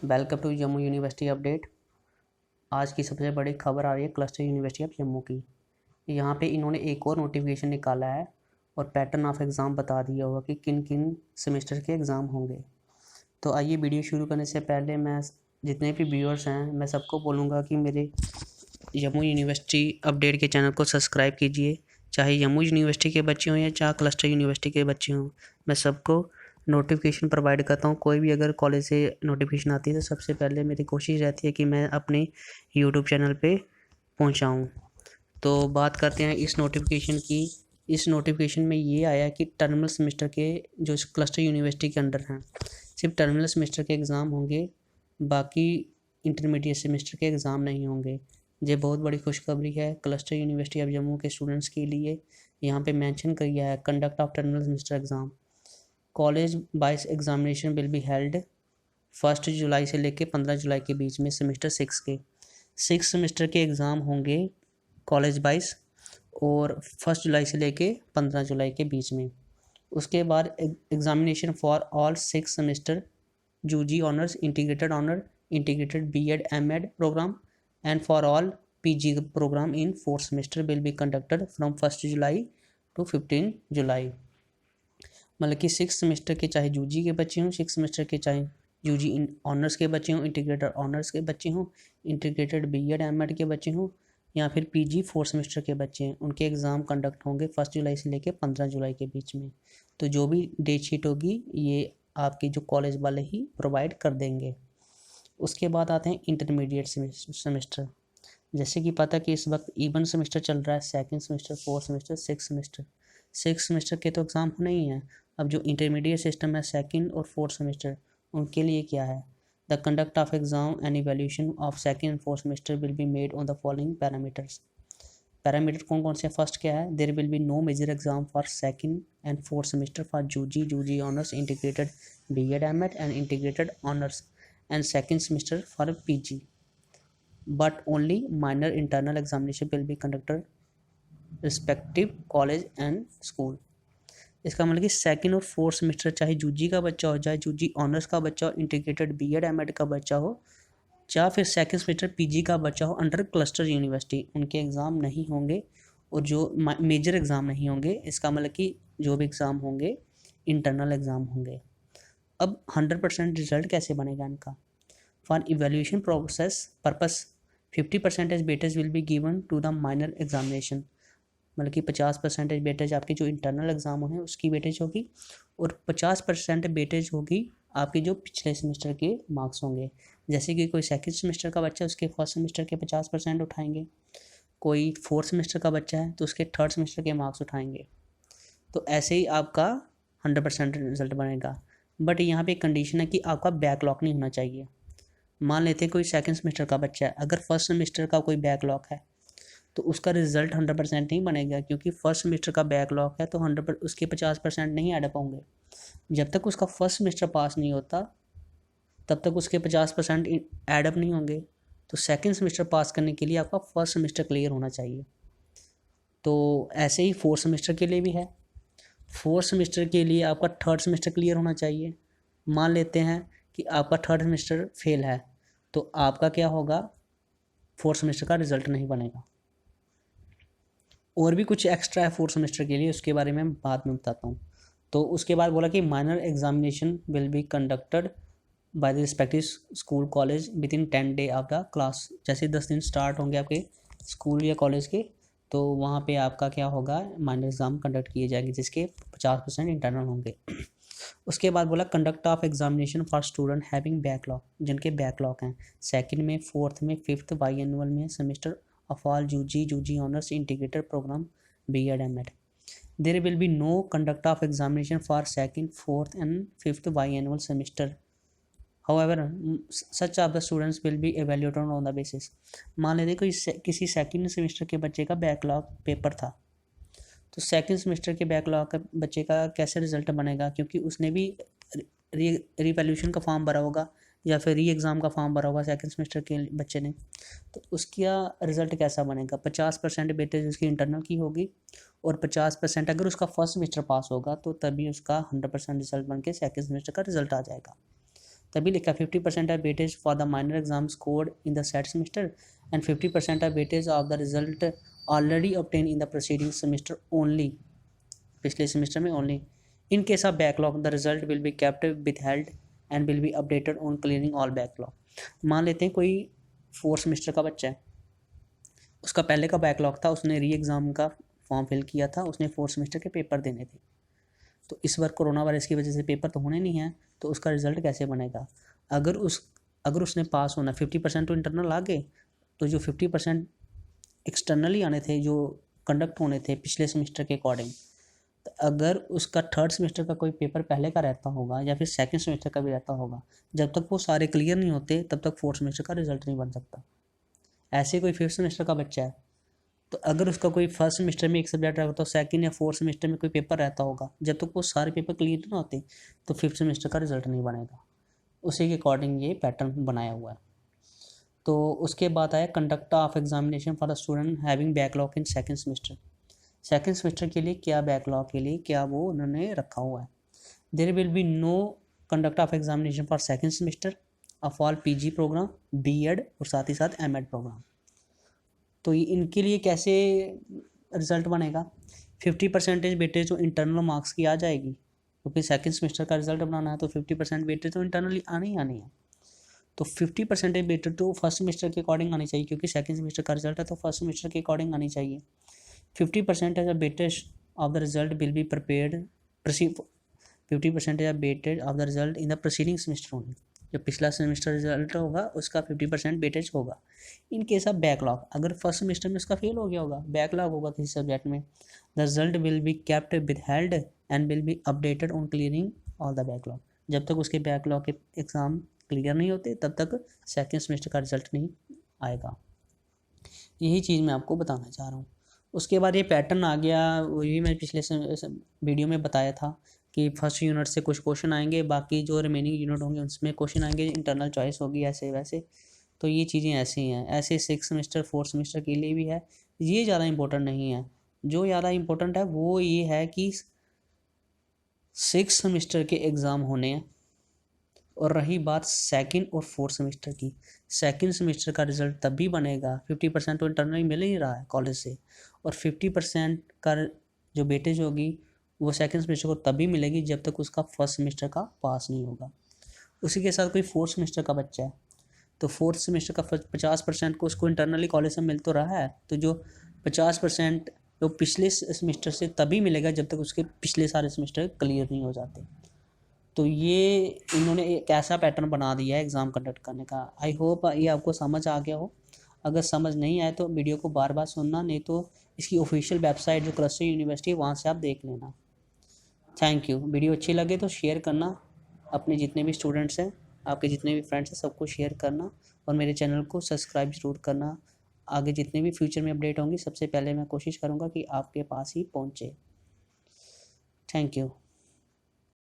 Welcome to Jammu University update. आज की सबसे बड़ी खबर आ रही है क्लस्टर यूनिवर्सिटी ऑफ जम्मू की। यहाँ पे इन्होंने एक और नोटिफिकेशन निकाला है और पैटर्न ऑफ एग्ज़ाम बता दिया होगा कि किन किन सेमेस्टर के एग्ज़ाम होंगे। तो आइए वीडियो शुरू करने से पहले मैं जितने भी व्यूअर्स हैं मैं सबको बोलूँगा कि मेरे जम्मू यूनिवर्सिटी अपडेट के चैनल को सब्सक्राइब कीजिए। चाहे जम्मू यूनिवर्सिटी के बच्चे हों या चाहे क्लस्टर यूनिवर्सिटी के बच्चे हों, मैं सबको नोटिफिकेशन प्रोवाइड करता हूँ। कोई भी अगर कॉलेज से नोटिफिकेशन आती है तो सबसे पहले मेरी कोशिश रहती है कि मैं अपने यूट्यूब चैनल पे पहुँचाऊँ। तो बात करते हैं इस नोटिफिकेशन की। इस नोटिफिकेशन में ये आया कि टर्मिनल सेमेस्टर के जो क्लस्टर यूनिवर्सिटी के अंडर हैं सिर्फ टर्मिनल सेमेस्टर के एग्ज़ाम होंगे, बाकी इंटरमीडिएट सेमेस्टर के एग्ज़ाम नहीं होंगे। ये बहुत बड़ी खुशखबरी है क्लस्टर यूनिवर्सिटी ऑफ जम्मू के स्टूडेंट्स के लिए। यहाँ पे मेंशन किया है conduct of terminal semester exam college wise examination will be held 1 जुलाई से लेकर 15 जुलाई के बीच में सेमेस्टर 6 के 6 सेमेस्टर के एग्ज़ाम होंगे कॉलेज वाइज और 1 जुलाई से लेके 15 जुलाई के बीच में। उसके बाद examination for all 6 semester UG honours, integrated honour, integrated BEd MEd programme and for all PG programme in 4th semester will be conducted from 1 July to 15 July. मतलब कि 6 सेमेस्टर के चाहे यूजी के बच्चे हों, 6 सेमेस्टर के चाहे यूजी इन honours के बच्चे हों, इंटीग्रेटेड ऑनर्स के बच्चे हों, इंटीग्रेटेड बीएड एमएड के बच्चे हों या फिर पीजी 4th सेमेस्टर के बच्चे हैं, उनके एग्ज़ाम कंडक्ट होंगे 1 जुलाई से लेकर 15 जुलाई के बीच में। तो जो भी डेट शीट होगी ये आपकी जो कॉलेज वाले ही प्रोवाइड कर देंगे। उसके बाद आते हैं इंटरमीडिएट सेमेस्टर। जैसे कि पता कि इस वक्त इवन सेमेस्टर चल रहा है, 2nd semester, 4th semester, 6th semester. 6th semester के तो एग्ज़ाम होने ही हैं। अब जो इंटरमीडिएट सिस्टम है 2nd और 4th सेमेस्टर, उनके लिए क्या है? The conduct of exam and evaluation of 2nd and 4th semester will be made on the following parameters. Parameter कौन कौन से? फर्स्ट क्या है? There will be no major exam for 2nd and 4th semester for UG honours, integrated BEd MEd and integrated honours and 2nd semester for PG, but only minor internal examination will be conducted respective college and school। इसका मतलब कि 2nd और 4th semester चाहे UG का बच्चा हो, चाहे UG honours का बच्चा हो, इंटीग्रेटेड बीएड एमएड का बच्चा हो, या फिर 2nd सेमेस्टर पीजी का बच्चा हो अंडर क्लस्टर यूनिवर्सिटी, उनके एग्ज़ाम नहीं होंगे और जो मेजर एग्ज़ाम नहीं होंगे। इसका मतलब कि जो भी एग्ज़ाम होंगे इंटरनल एग्ज़ाम होंगे। अब 100% रिजल्ट कैसे बनेगा इनका? For evaluation process purpose 50% weightage will be given to the minor examination. मतलब कि 50% वेटेज आपकी जो इंटरनल एग्ज़ाम हैं उसकी वेटेज होगी और 50% वेटेज होगी आपकी जो पिछले सेमेस्टर के मार्क्स होंगे। जैसे कि कोई 2nd सेमेस्टर का बच्चा है उसके 1st सेमेस्टर के 50% उठाएंगे, कोई 4th सेमेस्टर का बच्चा है तो उसके 3rd सेमेस्टर के मार्क्स उठाएंगे। तो ऐसे ही आपका 100% रिजल्ट बनेगा। बट यहाँ पे एक कंडीशन है कि आपका बैकलॉग नहीं होना चाहिए। मान लेते हैं कोई 2nd सेमेस्टर का बच्चा है, अगर 1st सेमेस्टर का कोई बैकलॉग है तो उसका रिजल्ट 100% नहीं बनेगा, क्योंकि 1st सेमेस्टर का बैकलॉग है तो 100 उसके 50% नहीं ऐड अप होंगे। जब तक उसका 1st सेमेस्टर पास नहीं होता तब तक उसके 50% ऐड अप नहीं होंगे। तो 2nd सेमेस्टर पास करने के लिए आपका 1st सेमेस्टर क्लियर होना चाहिए। तो ऐसे ही 4th सेमेस्टर के लिए भी है। 4th सेमेस्टर के लिए आपका 3rd सेमेस्टर क्लियर होना चाहिए। मान लेते हैं कि आपका 3rd सेमेस्टर फेल है तो आपका क्या होगा? 4th सेमेस्टर का रिजल्ट नहीं बनेगा। और भी कुछ एक्स्ट्रा है 4th सेमेस्टर के लिए, उसके बारे में बाद में बताता हूँ। तो उसके बाद बोला कि minor examination will be conducted by the respective school college with in 10 day of the class. जैसे 10 दिन स्टार्ट होंगे आपके स्कूल या कॉलेज के, तो वहाँ पे आपका क्या होगा? माइनर एग्ज़ाम कंडक्ट किए जाएंगे जिसके 50% इंटरनल होंगे। उसके बाद बोला conduct of examination for student having backlog, जिनके बैकलॉग हैं 2nd में, 4th में, 5th बाई एनुअल में semester of all UG honours, integrated programme BEd MEd. There will be no conduct of examination for 2nd, 4th and 5th biannual semester. However, such of the students will be evaluated on the basis। मान लेते कोई किसी 2nd semester के बच्चे का backlog paper था, तो 2nd semester के बैकलॉग का बच्चे का कैसे रिजल्ट बनेगा? क्योंकि उसने भी रीवैल्यूएशन का फॉर्म भरा होगा या फिर री एग्ज़ाम का फॉर्म भरा होगा 2nd सेमेस्टर के बच्चे ने, तो उसका रिजल्ट कैसा बनेगा? 50% वेटेज उसकी इंटरनल की होगी और 50% अगर उसका 1st सेमेस्टर पास होगा तो तभी उसका 100% रिजल्ट बन के 2nd सेमेस्टर का रिजल्ट आ जाएगा। तभी लिखा 50% of weightage for the minor exam scored in the set semester and 50% of weightage of the result already obtain in the proceeding semester only, पिछले सेमेस्टर में only. In case of backlog the result will be kept withheld and will be updated on clearing all backlog. मान लेते हैं कोई 4th semester का बच्चा है, उसका पहले का बैकलॉग था, उसने री एग्ज़ाम का फॉर्म फिल किया था, उसने 4th सेमेस्टर के पेपर देने थे। तो इस बार कोरोना वायरस की वजह से पेपर तो होने नहीं है, तो उसका रिजल्ट कैसे बनेगा? अगर उसने पास होना 50% तो इंटरनल आ गए, तो जो 50% एक्सटर्नली आने थे, जो कंडक्ट होने थे पिछले सेमेस्टर के अकॉर्डिंग, तो अगर उसका 3rd सेमेस्टर का कोई पेपर पहले का रहता होगा या फिर 2nd सेमेस्टर का भी रहता होगा, जब तक वो सारे क्लियर नहीं होते तब तक 4th सेमेस्टर का रिजल्ट नहीं बन सकता। ऐसे कोई 5th सेमेस्टर का बच्चा है, तो अगर उसका कोई 1st सेमेस्टर में एक सब्जेक्ट रहता है, 2nd या 4th सेमेस्टर में कोई पेपर रहता होगा, जब तक वो सारे पेपर क्लियर ना होते तो 5th सेमेस्टर का रिजल्ट नहीं बनेगा। उसी के अकॉर्डिंग ये पैटर्न बनाया हुआ है। तो उसके बाद आया conduct of examination for the student having backlog in 2nd semester. 2nd semester के लिए क्या बैकलॉग के लिए क्या वो उन्होंने रखा हुआ है। There will be no conduct of examination for 2nd semester of all PG programme, BEd और साथ ही साथ एमएड प्रोग्राम। तो इनके लिए कैसे रिज़ल्ट बनेगा? 50% वेटेज जो इंटरनल मार्क्स की आ जाएगी, क्योंकि 2nd सेमेस्टर का रिजल्ट बनाना है तो 50% वेटेज तो इंटरनली आनी ही आनी है। तो 50% वेटेज तो 1st सेमेस्टर के अकॉर्डिंग आनी चाहिए, क्योंकि 2nd सेमेस्टर का रिजल्ट है तो 1st सेमेस्टर के अकॉर्डिंग आनी चाहिए। 50% as a weightage of the result will be prepared 50% as a weightage of the result in the proceeding semester only. जो पिछला सेमेस्टर रिजल्ट होगा उसका 50% वेटेज होगा। इन केस ऑफ बैकलॉग, अगर 1st सेमेस्टर में उसका फेल हो गया होगा, बैकलॉग होगा किसी सब्जेक्ट में, the result will be kept withheld and will be updated on clearing all the backlog. जब तक उसके बैकलॉग के एग्ज़ाम क्लियर नहीं होते तब तक 2nd सेमेस्टर का रिजल्ट नहीं आएगा। यही चीज़ मैं आपको बताना चाह रहा हूँ। उसके बाद ये पैटर्न आ गया, वही मैं पिछले वीडियो में बताया था कि 1st यूनिट से कुछ क्वेश्चन आएंगे, बाकी जो रिमेनिंग यूनिट होंगे उसमें क्वेश्चन आएंगे, इंटरनल चॉइस होगी ऐसे वैसे। तो ये चीज़ें ऐसी हैं, ऐसे 6th सेमेस्टर 4th सेमेस्टर के लिए भी है। ये ज़्यादा इंपॉर्टेंट नहीं है, जो ज़्यादा इंपॉर्टेंट है वो ये है कि 6th सेमेस्टर के एग्ज़ाम होने हैं। और रही बात 2nd और 4th सेमेस्टर की, 2nd सेमेस्टर का रिजल्ट तभी बनेगा, 50% तो इंटरनली मिल ही रहा है कॉलेज से, और 50% का जो वेटेज होगी वो 2nd सेमेस्टर को तभी मिलेगी जब तक उसका 1st सेमेस्टर का पास नहीं होगा। उसी के साथ कोई 4th सेमेस्टर का बच्चा है, तो 4th सेमेस्टर का 50% को उसको इंटरनली कॉलेज से मिल तो रहा है, तो जो 50% जो पिछले सेमेस्टर से तभी मिलेगा जब तक उसके पिछले सारे सेमेस्टर क्लियर नहीं हो जाते। तो ये इन्होंने एक ऐसा पैटर्न बना दिया है एग्ज़ाम कंडक्ट करने का। आई होप ये आपको समझ आ गया हो। अगर समझ नहीं आए तो वीडियो को बार बार सुनना, नहीं तो इसकी ऑफिशियल वेबसाइट जो क्लस्टर यूनिवर्सिटी है वहाँ से आप देख लेना। Thank you. वीडियो अच्छी लगे तो शेयर करना, अपने जितने भी स्टूडेंट्स हैं, आपके जितने भी फ्रेंड्स हैं सबको शेयर करना, और मेरे चैनल को सब्सक्राइब ज़रूर करना। आगे जितने भी फ्यूचर में अपडेट होंगी सबसे पहले मैं कोशिश करूँगा कि आपके पास ही पहुँचे। Thank you.